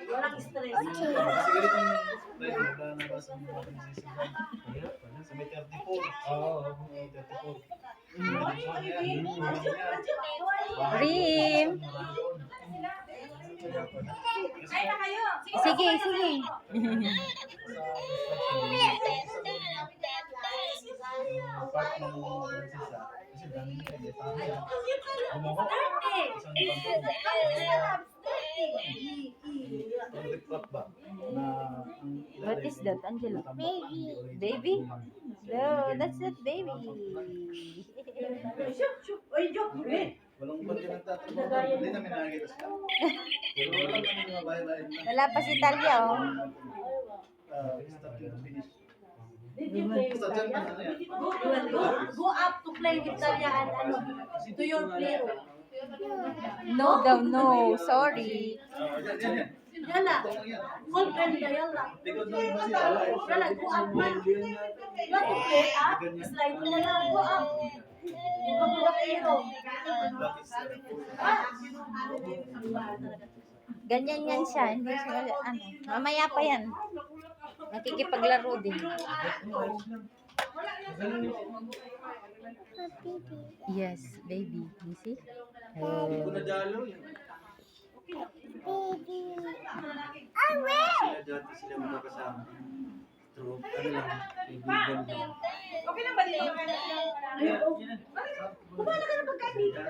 Walang stress. Sa may 34. Oo, may 34. Rim. Ay na kayo. Sige, sige. Part ng Francisca. Kasi dami nila, di pa kaya. Gumawa. Ang report ba? Na What is that, Angela? Baby? No, that's not baby. Oy, joke. walang ba't yung nagtatrabaho? Hindi namin nakikita sila. Pero wala namin mga bahay-bahay na. Wala pa si Talia, oh. Start yung finish. Basta dyan man ano yan. Go up to play with Talia and ano, to your playroom. No daw, no. Sorry. Yan. Yala, full friend na yala. Likod lang naman si Ala. Yala, go up man. You want to play up? Slide mo na lang, go up. Ikaw mo na playroom. Ganyan yan siya. Hindi siya, ano. Mamaya pa yan. Makikipaglaro din. Yes, baby. You see? Oh. Sila dati sila magkakasama. True. Ano lang, kaibigan lang. Okay na ba dito? Kumala ka na pagkain dito.